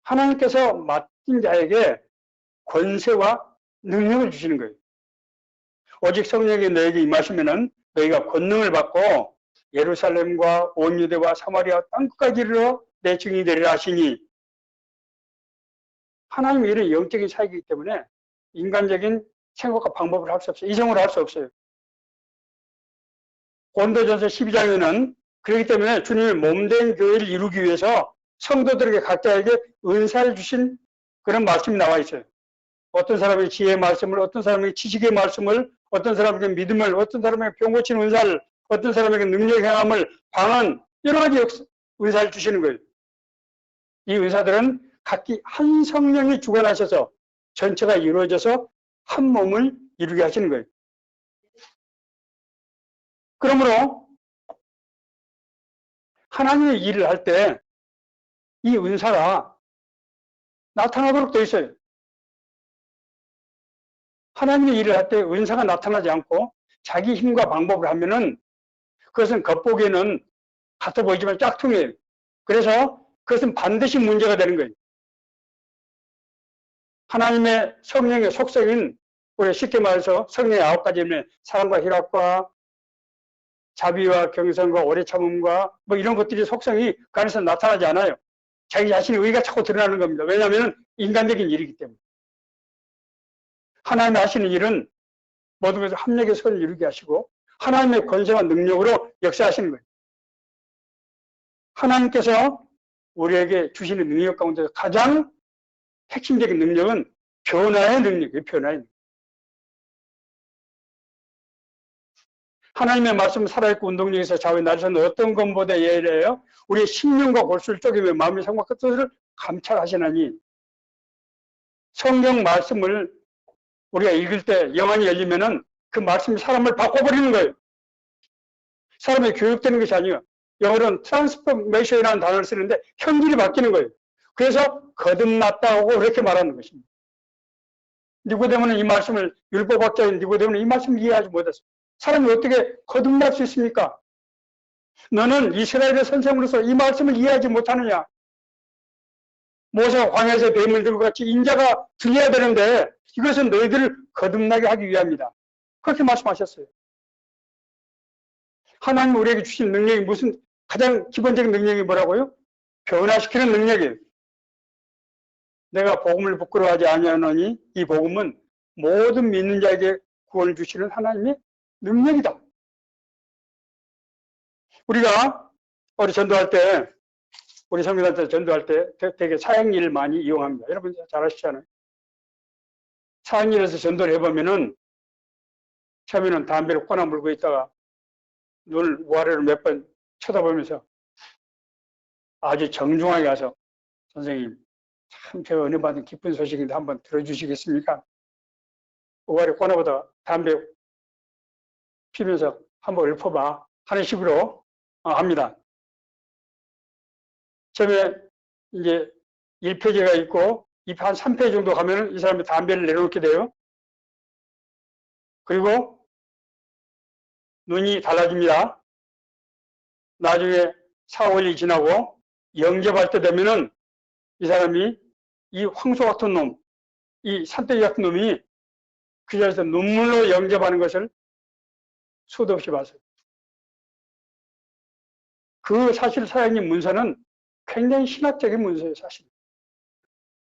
하나님께서 맡긴 자에게 권세와 능력을 주시는 거예요. 오직 성령이 너에게 임하시면은 너희가 권능을 받고 예루살렘과 온 유대와 사마리아 땅끝까지 이르러 내 증인이 되리라 하시니, 하나님이 이런 영적인 사역이기 때문에 인간적인 생각과 방법을 할 수 없어요. 이성으로 할 수 없어요. 고린도전서 12장에는 그렇기 때문에 주님의 몸된 교회를 이루기 위해서 성도들에게 각자에게 은사를 주신 그런 말씀이 나와 있어요. 어떤 사람이 지혜의 말씀을, 어떤 사람에게 지식의 말씀을, 어떤 사람에게 믿음을, 어떤 사람에게 병 고치는 은사를, 어떤 사람에게 능력 행함을, 방언, 여러 가지 은사를 주시는 거예요. 이 은사들은 각기 한 성령이 주관하셔서 전체가 이루어져서 한 몸을 이루게 하시는 거예요. 그러므로 하나님의 일을 할 때 이 은사가 나타나도록 되어 있어요. 하나님의 일을 할 때 은사가 나타나지 않고 자기 힘과 방법을 하면은 그것은 겉보기에는 같아 보이지만 짝퉁이에요. 그래서 그것은 반드시 문제가 되는 거예요. 하나님의 성령의 속성인, 우리 쉽게 말해서 성령의 9가지는 사랑과 희락과 자비와 경성과 오래 참음과 뭐 이런 것들이 속성이 그 안에서 나타나지 않아요. 자기 자신의 의가 자꾸 드러나는 겁니다. 왜냐하면 인간적인 일이기 때문에. 하나님이 하시는 일은 모든 것을 합력의 선을 이루게 하시고 하나님의 권세와 능력으로 역사하시는 거예요. 하나님께서 우리에게 주시는 능력 가운데 가장 핵심적인 능력은 변화의 능력이에요. 변화의 능력. 하나님의 말씀은 살아있고 운동력에서 좌우에 나르셨는 어떤 것보다 예래요. 우리의 심령과 골수를 쪼개며 마음의 생각과 뜻을 감찰하시나니, 성경 말씀을 우리가 읽을 때 영안이 열리면은 그 말씀이 사람을 바꿔버리는 거예요. 사람이 교육되는 것이 아니에요. 영어로는 트랜스포메이션이라는 단어를 쓰는데 현질이 바뀌는 거예요. 그래서 거듭났다고 그렇게 말하는 것입니다. 니고데모는 이 말씀을, 율법학자인 니고데모는 이 말씀을 이해하지 못했어요. 사람이 어떻게 거듭날 수 있습니까? 너는 이스라엘의 선생으로서 이 말씀을 이해하지 못하느냐? 모세가 광야에서 뱀을 들고 같이 인자가 들려야 되는데 이것은 너희들을 거듭나게 하기 위함이다. 그렇게 말씀하셨어요. 하나님 우리에게 주신 능력이 무슨 가장 기본적인 능력이 뭐라고요? 변화시키는 능력이에요. 내가 복음을 부끄러워하지 아니하노니 이 복음은 모든 믿는 자에게 구원을 주시는 하나님의 능력이다. 우리가 우리 전도할 때 우리 성도한테 전도할 때 되게 사형리를 많이 이용합니다. 여러분 잘 아시잖아요. 사형리에서 전도를 해보면은 처음에는 담배를 꼬나 물고 있다가 눈을 우아래로 몇 번 쳐다보면서 아주 정중하게 가서 선생님 참 제가 은혜 받은 기쁜 소식인데 한번 들어주시겠습니까? 우아래 꼬나보다 담배 피면서 한번 읊어봐 하는 식으로 합니다. 처음에 이제 1페이지가 있고 한 3페이지 정도 가면은 이 사람이 담배를 내려놓게 돼요. 그리고 눈이 달라집니다. 나중에 4, 5일이 지나고 영접할 때 되면은 이 사람이 이 황소 같은 놈, 이 산돼지 같은 놈이 그 자리에서 눈물로 영접하는 것을 수도 없이 봤어요. 그 사실 사형리 문서는 굉장히 신학적인 문서예요, 사실.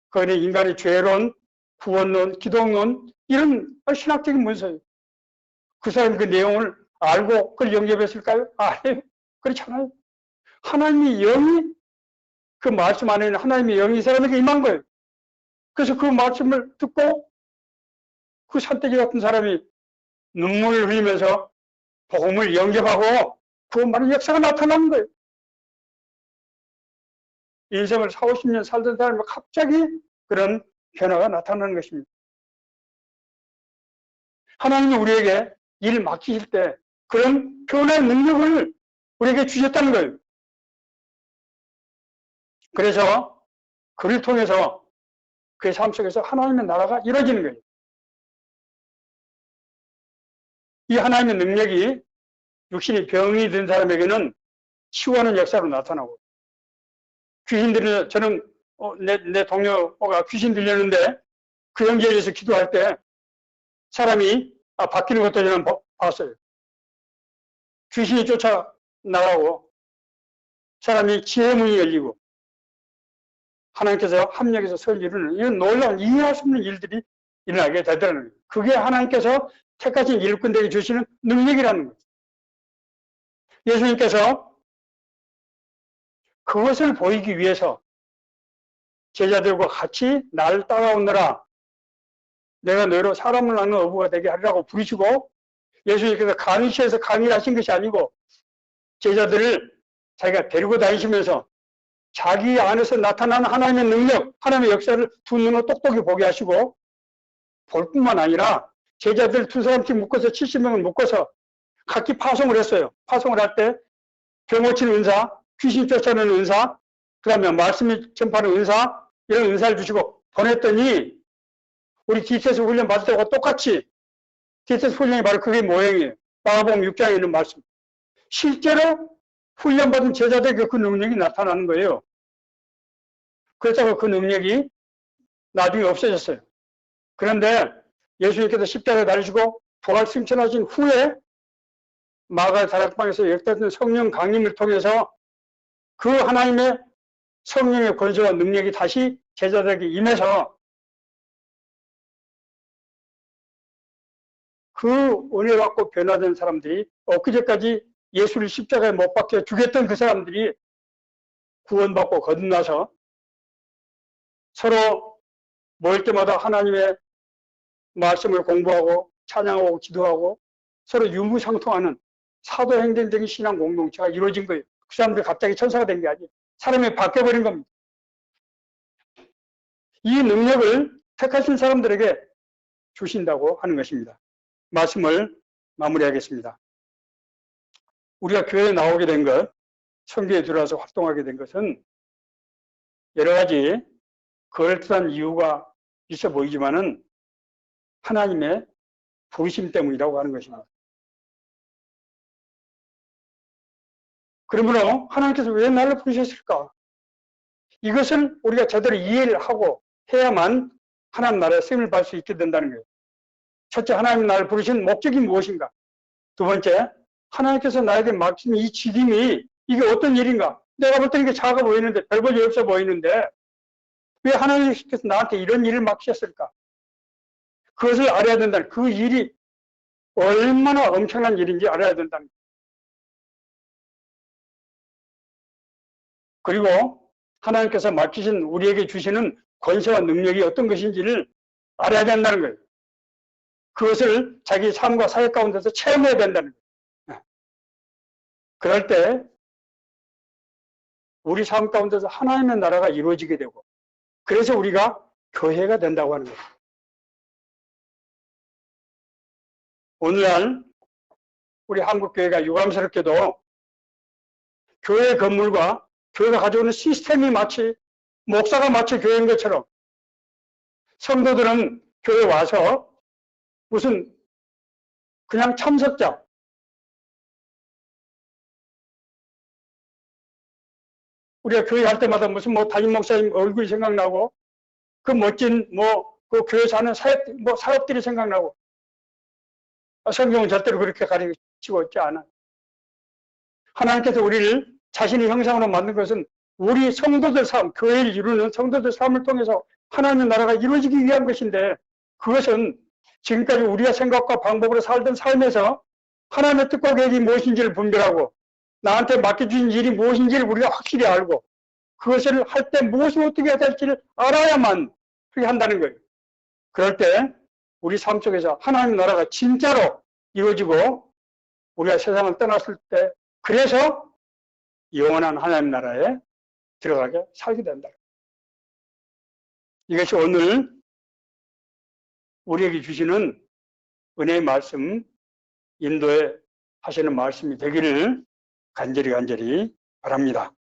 그거는 인간의 죄론, 구원론, 기독론 이런 신학적인 문서예요. 그 사람이 그 내용을 알고 그걸 영접했을까요? 아니에요. 그렇잖아요. 하나님의 영이 그 말씀 안에 있는 하나님의 영이 이 사람에게 임한 거예요. 그래서 그 말씀을 듣고 그 산돼지 같은 사람이 눈물을 흘리면서 복음을 영접하고 그 많은 역사가 나타나는 거예요. 인생을 4, 50년 살던 사람이 갑자기 그런 변화가 나타나는 것입니다. 하나님이 우리에게 일 맡기실 때 그런 변화의 능력을 우리에게 주셨다는 거예요. 그래서 그를 통해서 그의 삶 속에서 하나님의 나라가 이루어지는 거예요. 이 하나님의 능력이 육신이 병이 든 사람에게는 치유하는 역사로 나타나고 귀신 들리는 저는 내 동료가 귀신 들렸는데 그 연결해서 기도할 때 사람이 바뀌는 것도 저는 봤어요. 귀신이 쫓아나가고 사람이 지혜의 문이 열리고 하나님께서 합력해서 설리는 이런 놀라운 이해할 수 없는 일들이 일어나게 되더라는 거예요. 그게 하나님께서 택하신 일꾼들에게 주시는 능력이라는 거예요. 예수님께서 그것을 보이기 위해서 제자들과 같이 나를 따라오너라. 내가 너희로 사람을 낳는 어부가 되게 하리라고 부르시고 예수님께서 강의실에서 강의를 하신 것이 아니고 제자들을 자기가 데리고 다니시면서 자기 안에서 나타나는 하나님의 능력, 하나님의 역사를 두 눈으로 똑똑히 보게 하시고 볼 뿐만 아니라 제자들 두 사람씩 묶어서 70명을 묶어서 각기 파송을 했어요. 파송을 할 때 병 고치는 은사, 귀신 쫓아내는 은사, 그 다음에 말씀을 전파하는 은사, 이런 은사를 주시고 보냈더니 우리 디테스 훈련 받을 때와 똑같이 디테스 훈련이 바로 그게 모형이에요. 마가복음 6장에 있는 말씀. 실제로 훈련받은 제자들에게 그 능력이 나타나는 거예요. 그렇다고 그 능력이 나중에 없어졌어요. 그런데 예수님께서 십자가에 달리시고 부활 승천하신 후에 마가 다락방에서 역대했던 성령 강림을 통해서 그 하나님의 성령의 권세와 능력이 다시 제자들에게 임해서 그 은혜 받고 변화된 사람들이 엊그제까지 예수를 십자가에 못 박혀 죽였던 그 사람들이 구원받고 거듭나서 서로 모일 때마다 하나님의 말씀을 공부하고 찬양하고 기도하고 서로 유무상통하는 사도행전적인 신앙 공동체가 이루어진 거예요. 그 사람들이 갑자기 천사가 된 게 아니에요. 사람이 바뀌어버린 겁니다. 이 능력을 택하신 사람들에게 주신다고 하는 것입니다. 말씀을 마무리하겠습니다. 우리가 교회에 나오게 된 것, 성교에 들어와서 활동하게 된 것은 여러 가지 그럴듯한 이유가 있어 보이지만은 하나님의 부르심 때문이라고 하는 것입니다. 그러므로 하나님께서 왜 나를 부르셨을까? 이것을 우리가 제대로 이해를 하고 해야만 하나님 나라의 쓰임을 받을 수 있게 된다는 거예요. 첫째, 하나님 나를 부르신 목적이 무엇인가? 두 번째, 하나님께서 나에게 맡긴 이 직임이 이게 어떤 일인가? 내가 볼 때 이게 작아 보이는데, 별 볼일 없어 보이는데 왜 하나님께서 나한테 이런 일을 맡기셨을까? 그것을 알아야 된다는, 그 일이 얼마나 엄청난 일인지 알아야 된다는 거예요. 그리고 하나님께서 맡기신 우리에게 주시는 권세와 능력이 어떤 것인지를 알아야 된다는 거예요. 그것을 자기 삶과 사역 가운데서 체험해야 된다는 거예요. 그럴 때 우리 삶 가운데서 하나님의 나라가 이루어지게 되고, 그래서 우리가 교회가 된다고 하는 거예요. 오늘날 우리 한국교회가 유감스럽게도 교회 건물과 교회가 가져오는 시스템이 마치 목사가 마치 교회인 것처럼, 성도들은 교회 와서 무슨 그냥 참석자, 우리가 교회 갈 때마다 무슨 뭐 담임 목사님 얼굴이 생각나고 그 멋진 그 교회 사는 사업들이 생각나고, 성경은 절대로 그렇게 가르치고 있지 않아요. 하나님께서 우리를 자신의 형상으로 만든 것은 우리 성도들 삶, 교회를 이루는 성도들 삶을 통해서 하나님의 나라가 이루어지기 위한 것인데, 그것은 지금까지 우리가 생각과 방법으로 살던 삶에서 하나님의 뜻과 계획이 무엇인지를 분별하고 나한테 맡겨주신 일이 무엇인지를 우리가 확실히 알고 그것을 할 때 무엇을 어떻게 해야 될지를 알아야만 그렇게 한다는 거예요. 그럴 때 우리 삶 속에서 하나님의 나라가 진짜로 이루어지고 우리가 세상을 떠났을 때 그래서 영원한 하나님 나라에 들어가게 살게 된다. 이것이 오늘 우리에게 주시는 은혜의 말씀, 인도에 하시는 말씀이 되기를 간절히 바랍니다.